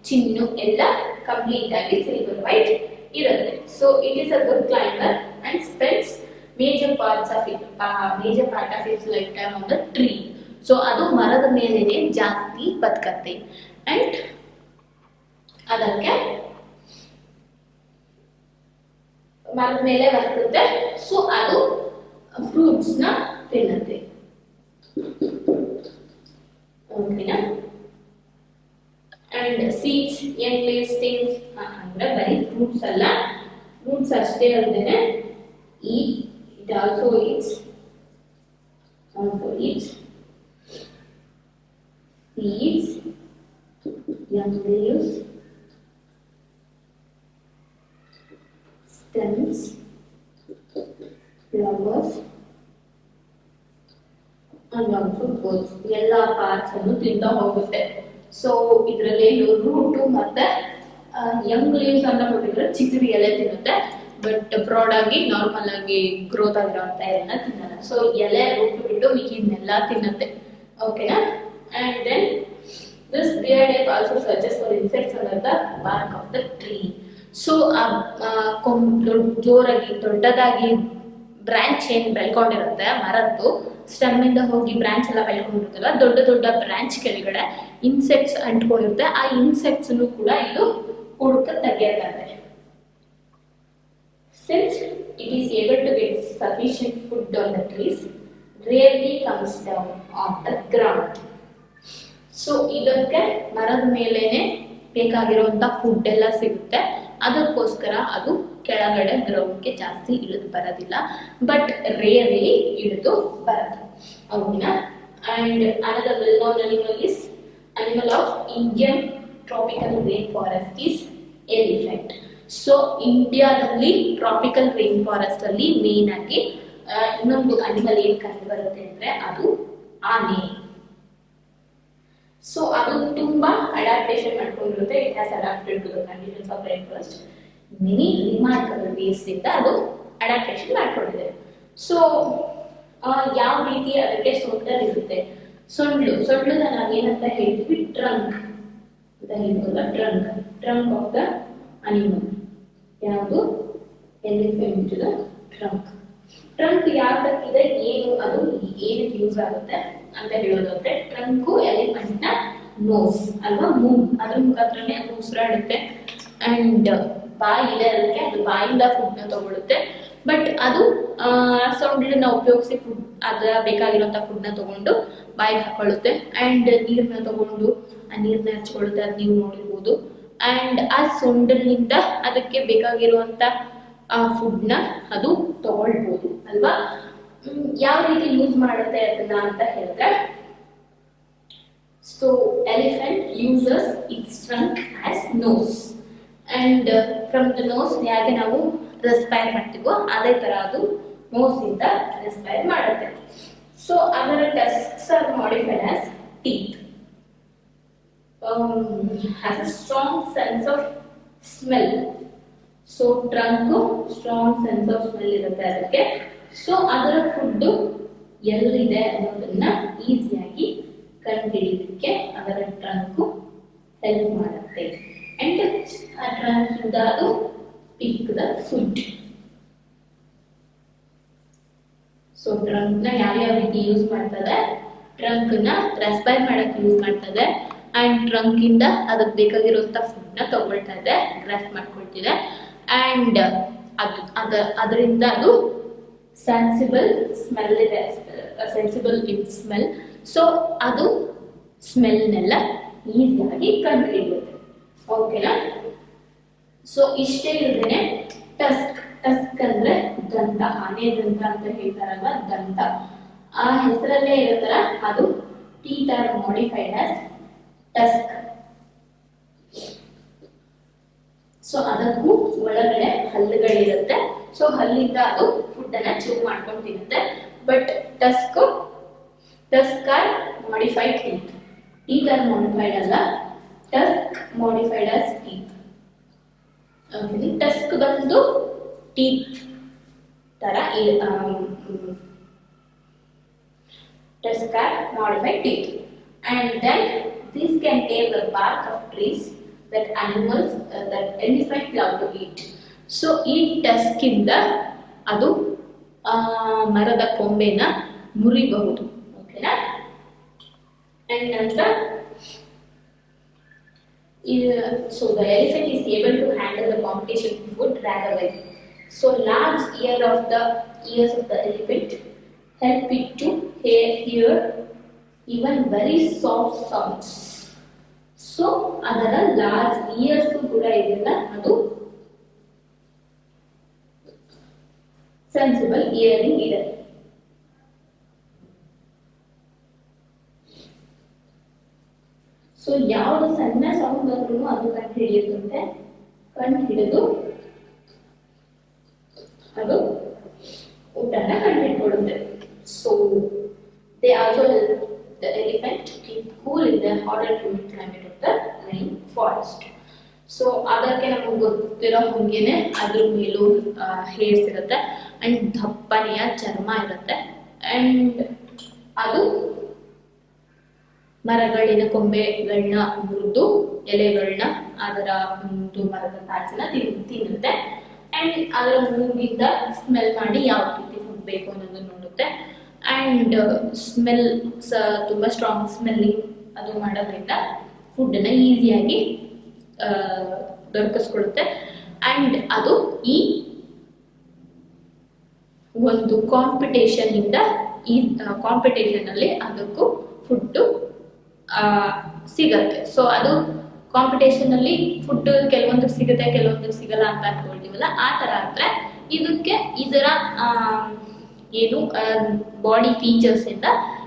ಚಿನ್ನು ಎಲ್ಲ ಕಂಪ್ಲೀಟ್ ಆಗಿ ಸಿಲ್ವರ್ ವೈಟ್ ಇರುತ್ತೆ. So it is a good climber and spends major part of its life time on the tree. So ಅದು ಮರದ ಮೇಲೆನೆ ಜಾಸ್ತಿ ಬದುಕತ್ತೆ. ಅಂಡ್ ಅದಕ್ಕೆ ಮರದ ಮೇಲೆ ಬರ್ತದೆ. ಸೊ ಅದು ಫ್ರೂಟ್ಸ್ ನ ತಿನ್ನುತ್ತೆ, ಓಕೆನಾ. And seeds, Young leaves, stings ಅಂದ್ರೆ ಬರೀ ಫ್ರೂಟ್ಸ್ ಅಲ್ಲ, ಫ್ರೂಟ್ಸ್ ಅಷ್ಟೇ ಅಲ್ಲದೆ it also eats seeds, young leaves, stems, flowers and also buds. ಎಲ್ಲ ಪಾರ್ಟ್ಸ್ ಅನ್ನು ತಿಂತಾ ಹೋಗುತ್ತೆ. ಸೊ ಇದರಲ್ಲಿ ರೂಟ್ ಮತ್ತೆ ಯಂಗ್ ಲೀವ್ಸ್ ಅಂತ ಕೊಟ್ಟಿದ್ರೆ ಚಿಕ್ಕಡಿ ಎಲೆ ತಿನ್ನುತ್ತೆ. ಬಟ್ ಬ್ರಾಡ್ ಆಗಿ ನಾರ್ಮಲ್ ಆಗಿ ಗ್ರೋತ್ ಆಗಿರೋಂಥ ಎಲೆನ ತಿನ್ನಲ್ಲ. ಸೊ ಎಲೆ ರೂಟ್ ಬಿಟ್ಟು ಮಿಕ್ಕಿದ್ನೆಲ್ಲ ತಿನ್ನುತ್ತೆ, ಓಕೆನಾ. And then this beard ape also searches for insects under the bark of the tree. So ಜೋರಾಗಿ ದೊಡ್ಡದಾಗಿ ಬ್ರಾಂಚ್ ಏನ್ ಬೆಳ್ಕೊಂಡಿರುತ್ತೆ ಮರದ್ದು, ಸ್ಟೆಮ್ ಇಂದ ಹೋಗಿ ಬ್ರಾಂಚ್ ಎಲ್ಲ ಬೆಳ್ಕೊಂಡಿರುತ್ತಲ್ಲ, ದೊಡ್ಡ ದೊಡ್ಡ ಬ್ರಾಂಚ್ ಕೆಳಗಡೆ ಇನ್ಸೆಕ್ಟ್ಸ್ ಅಂಟ್ಕೊಂಡಿರುತ್ತೆ. ಆ ಇನ್ಸೆಕ್ಟ್ಸ್ ಕೂಡ ಇದು ಹುಡುಕ ತೆಗೆಯುತ್ತೆ. Since it is able to get sufficient food on the trees, rarely comes down on the ground. So ಇದಕ್ಕೆ ಮರದ ಮೇಲೇನೆ ಬೇಕಾಗಿರುವಂತ ಫುಡ್ ಎಲ್ಲ ಸಿಗುತ್ತೆ. ಅದಕ್ಕೋಸ್ಕರ ಅದು ಕೆಳಗಡೆ ಗ್ರೌಂಡ್ಗೆ ಜಾಸ್ತಿ ಇಳಿದು ಬರೋದಿಲ್ಲ, ಬಟ್ ರೇರ್ಲಿ ಇಳಿದು ಬರುತ್ತೆ, ಹೌದಾ. And another well known animal of Indian tropical rain forest is elephant. So ಇಂಡಿಯಾದಲ್ಲಿ ಟ್ರಾಪಿಕಲ್ ರೈನ್ ಫಾರೆಸ್ಟ್ ಅಲ್ಲಿ ಮೇನ್ ಆಗಿ ಇನ್ನೊಂದು ಅನಿಮಲ್ ಏನ್ ಕಂಡು ಬರುತ್ತೆ ಅಂದ್ರೆ ಅದು ಆನೆ. ಸೊ ಅದು ತುಂಬಾ ಅಡಾಪ್ಟೇಷನ್ ಮಾಡ್ಕೊಂಡಿರುತ್ತೆ. It has adapted to the conditions of rain forest. Many remarkable ways ಇಂದ ಅದು ಅಡಾಪ್ಟೇಷನ್ ಮಾಡ್ಕೊಂಡಿದೆ. ಸೊ ಯಾವ ರೀತಿ ಅದಕ್ಕೆ ಸೊಂಟಲ್ ಇರುತ್ತೆ, ಸೊಂಡ್ಲನ್ನ ನಾವೇನಂತ ಹೇಳ್ತೀವಿ, ಟ್ರಂಕ್ ಅಂತ ಹೇಳ್ಬೋದಲ್ಲ, ಟ್ರಂಕ್ ಆಫ್ ದ ಅನಿಮಲ್. ಯಾವುದು, ಎಲಿಫೆಂಟ್ ಟ್ರಂಕ್ ಯಾವ್ದಕ್ಕಿದೆ, ಏನು ಅದು ಏನಕ್ಕೆ ಯೂಸ್ ಆಗುತ್ತೆ ಅಂತ ಹೇಳೋದಾದ್ರೆ, ಟ್ರಂಕು ಎಲಿಫೆಂಟ್ ನ ನೋಸ್ ಅಲ್ವಾ, ಅದ್ರ ಮುಖಾಂತರನೇ ಅದು ಉಸಿರಾಡುತ್ತೆ. ಅಂಡ್ ಬಾಯಿ ಇದೆ ಅದಕ್ಕೆ, ಅದು ಬಾಯಿಂದ ಫುಡ್ ನ ತಗೊಳುತ್ತೆ. ಬಟ್ ಅದು ಸೊಂಡಿಲನ್ನ ಉಪಯೋಗಿಸಿ ಫುಡ್ ಅದ ಬೇಕಾಗಿರುವಂತ ಫುಡ್ ನ ತಗೊಂಡು ಬಾಯಿಗೆ ಹಾಕೊಳ್ಳುತ್ತೆ. ಅಂಡ್ ನೀರ್ನ ತಗೊಂಡು ಆ ನೀರ್ನ ಹಚ್ಕೊಳ್ಳುತ್ತೆ, ಅದು ನೀವು ನೋಡಿರ್ಬೋದು. ಅಂಡ್ ಆ ಸೊಂಡಲಿನಿಂದ ಅದಕ್ಕೆ ಬೇಕಾಗಿರುವಂತ ಆ ಫುಡ್ ನ ಅದು ತಗೊಳ್ಬಹುದು ಅಲ್ವಾ. ಯಾವ ರೀತಿ ಯೂಸ್ ಮಾಡುತ್ತೆ ಅದನ್ನ ಅಂತ ಹೇಳಿದ್ರೆ, so elephant uses its trunk as nose. And from the nose ಹೇಗೆ ನಾವು ರೆಸ್ಪೈರ್ ಮಾಡ್ತೀವೋ ಅದೇ ತರ ಅದು ನೋಸ್ ಇಂದ ರೆಸ್ಪೈರ್ ಮಾಡುತ್ತೆ. ಸೊ ಅದರ tusks are modified as teeth. has a strong sense of smell. So trunk strong sense of smell ಇರುತ್ತೆ ಅದಕ್ಕೆ. ಸೊ ಅದರ ಫುಡ್ ಎಲ್ಲಿದೆ ಅನ್ನೋದನ್ನ ಈಸಿಯಾಗಿ ಕಂಡುಹಿಡಿಯೋದಕ್ಕೆ ಅದರ ಟ್ರಂಕ್ ಹೆಲ್ಪ್ ಮಾಡುತ್ತೆ. ಅಂಡ್ ಆ ಟ್ರಂಕ್ ಇಂದ ಅದು pick the food. So trunk ನ ಯಾವ ರೀತಿ ಯೂಸ್ ಮಾಡ್ತದೆ, ಟ್ರಂಕ್ ನ ರೆಸ್ಪೈರ್ ಮಾಡಕ್ಕೆ ಯೂಸ್ ಮಾಡ್ತದೆ. ಅಂಡ್ ಟ್ರಂಕ್ ಇಂದ ಅದಕ್ಕೆ ಬೇಕಾಗಿರುವಂತ ಫುಡ್ ನ ತಗೊಳ್ತಾ ಇದೆ, ಗ್ರಾಸ್ ಮಾಡ್ಕೊಳ್ತಿದೆ. ಅಂಡ್ ಅದರಿಂದ ಅದು ಸೆನ್ಸಿಬಲ್ ಸ್ಮೆಲ್ ಇದೆ, ಸೆನ್ಸಿಬಲ್ ಇನ್ ಸ್ಮೆಲ್. ಸೊ ಅದು ಸ್ಮೆಲ್ನೆಲ್ಲ ಈಸಿಯಾಗಿ ಕಂಡುಹಿಡಿಯುತ್ತೆ. ಓಕೆನಾ. ಸೊ ಇಷ್ಟೇ ಇಲ್ಲದೇನೆ ಟಸ್ಕ್ ಅಂದ್ರೆ ದಂತ, ಆನೆ ದಂತ ಅಂತ ಹೇಳ್ತಾರಲ್ವ, ದಂತ. ಆ ಹೆಸರಲ್ಲೇ ಇರೋ ತರ ಅದು teeth are modified as tusk. So ಅದಕ್ಕೂ ಒಳಗಡೆ ಹಲ್ಲುಗಳಿರುತ್ತೆ. ಸೊ ಹಲ್ಲಿಂದ ಅದು ಫುಡ್ ಅನ್ನ ಚೂ ಮಾಡ್ಕೊಂಡು ತಿನ್ನುತ್ತೆ. But tusk are modified teeth. Teeth are modified ಅಲ್ಲ, tusk modified as teeth. Tusk ಬಂದು ಟೀತ್ ತರ, tusk are modified teeth. And then this can take the bark of trees that animals that elephant love to eat. So ಈ ಟಸ್ಕ್ ಇಂದ ಅದು ಮರದ ಕೊಂಬೆನ ಮುರಿಬಹುದು. ಓಕೆನಾ. ಅಂಡ್ ನಂತರ so the elephant is able to handle the competition for food rather well. So large ears of the elephant help it to hear even very soft sounds. So ಅದರ ಲಾರ್ಜ್ ಇಯರ್ಸ್ ಕೂಡ ಇದೆಲ್ಲ, ಅದು ಸೆನ್ಸಿಬಲ್ ಇಯರಿಂಗ್ ಇದೆ. ಸೊ ಯಾವುದು ಸಣ್ಣ ಸೌಂಡ್ ಬಂದ್ರೂ ಅದು ಕಂಡುಹಿಡಿದು ಅದು ಊಟನ ಕಂಡುಹಿಡ್ಕೊಳ್ಳುತ್ತೆ. So they also help the elephant to keep cool in the hotter humid climate of the rainforest. So ಅದಕ್ಕೆ ನಮಗೆ ಗೊತ್ತಿರೋ ಹಂಗೇನೆ ಅದ್ರ ಮೇಲೂ ಹೇರ್ಸ್ ಇರುತ್ತೆ. ಅಂಡ್ ದಪ್ಪನೆಯ ಚರ್ಮ ಇರುತ್ತೆ. ಅಂಡ್ ಅದು ಮರಗಳಿನ ಕೊಂಬೆಗಳನ್ನ ಮುರಿದು ಎಲೆಗಳನ್ನ, ಅದರ ಒಂದು ಮರದ ತಾಚನ್ನ ತಿನ್ನುತ್ತೆ. ಅಂಡ್ ಅದರ ಮೂಗಿಂದ ಸ್ಮೆಲ್ ಮಾಡಿ ಯಾವ ರೀತಿ ಫುಡ್ ಬೇಕು ಅನ್ನೋದನ್ನ ನೋಡುತ್ತೆ. ಅಂಡ್ ಸ್ಮೆಲ್ ತುಂಬಾ ಸ್ಟ್ರಾಂಗ್ ಸ್ಮೆಲ್ಲಿಂಗ್ ಅದು ಮಾಡೋದ್ರಿಂದ ಫುಡ್ ಅನ್ನ ಈಸಿಯಾಗಿ ದೊರಕಿಸ್ಕೊಳ್ಳುತ್ತೆ. ಅಂಡ್ ಅದು ಈ ಒಂದು ಕಾಂಪಿಟೇಷನ್ ಇಂದ, ಈ ಕಾಂಪಿಟೇಷನ್ ಅಲ್ಲಿ ಅದಕ್ಕೂ ಫುಡ್ ಸಿಗತ್ತೆ. ಸೊ ಅದು ಕಾಂಪಿಟೇಷನ್ ಅಲ್ಲಿ ಫುಡ್ ಕೆಲವೊಂದು ಸಿಗುತ್ತೆ, ಕೆಲವೊಂದು ಸಿಗಲ್ಲ ಅಂತ ಅನ್ಕೊಳ್ತೀವಲ್ಲ, ಆ ತರ ಅಂದ್ರೆ ಇದಕ್ಕೆ ಇದರ ಏನು ಬಾಡಿ ಫೀಚರ್ಸ್ ಇಂದ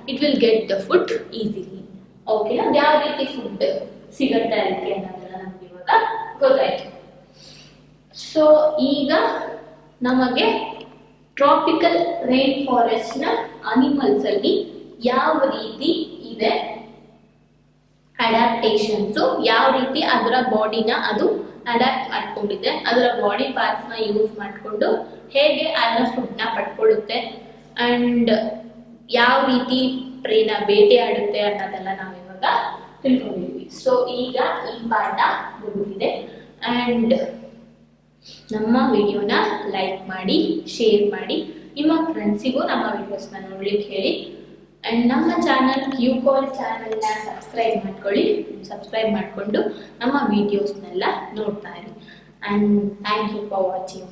it will get the food easily. Okay, ಯಾವ ರೀತಿ ಫುಡ್ ಸಿಗುತ್ತೆ ಅದಕ್ಕೆ ಅನ್ನೋದೆಲ್ಲ ನಮ್ಗೆ ಇವಾಗ ಗೊತ್ತಾಯ್ತು. ಸೊ ಈಗ ನಮಗೆ ಟ್ರಾಪಿಕಲ್ ರೈನ್ ಫಾರೆಸ್ಟ್ ನ ಅನಿಮಲ್ಸ್ ಅಲ್ಲಿ ಯಾವ ರೀತಿ ಇದೆ ಅಡಾಪ್ಟೇಷನ್ಸ್, ಯಾವ ರೀತಿ ಅದರ ಬಾಡಿನ ಅದು ಅಡ್ಯಾಪ್ಟ್ ಮಾಡ್ಕೊಂಡಿದೆ, ಅದರ ಬಾಡಿ ಪಾರ್ಟ್ಸ್ನ ಯೂಸ್ ಮಾಡಿಕೊಂಡು ಹೇಗೆ ಅದರ ಫುಡ್ನ ಪಡ್ಕೊಳ್ಳುತ್ತೆ ಆ್ಯಂಡ್ ಯಾವ ರೀತಿ ಪ್ರೇನ ಬೇಟೆಯಾಡುತ್ತೆ ಅನ್ನೋದೆಲ್ಲ ನಾವಿವಾಗ ತಿಳ್ಕೊಂಡಿದ್ವಿ. ಸೊ ಈಗ ಈ ಪಾಠ ಮುಗಿದಿದೆ ಆ್ಯಂಡ್ ನಮ್ಮ ವಿಡಿಯೋನ ಲೈಕ್ ಮಾಡಿ, ಶೇರ್ ಮಾಡಿ, ನಿಮ್ಮ ಫ್ರೆಂಡ್ಸಿಗೂ ನಮ್ಮ ವಿಡಿಯೋಸ್ನ ನೋಡ್ಲಿಕ್ಕೆ ಹೇಳಿ. ಆ್ಯಂಡ್ ನಮ್ಮ ಚಾನಲ್ ಕ್ಯೂಕಾಲ್ ಚಾನಲ್ನ ಸಬ್ಸ್ಕ್ರೈಬ್ ಮಾಡ್ಕೊಳ್ಳಿ. ಸಬ್ಸ್ಕ್ರೈಬ್ ಮಾಡಿಕೊಂಡು ನಮ್ಮ ವಿಡಿಯೋಸ್ನೆಲ್ಲ ನೋಡ್ತಾ ಇರಿ. And thank you for watching.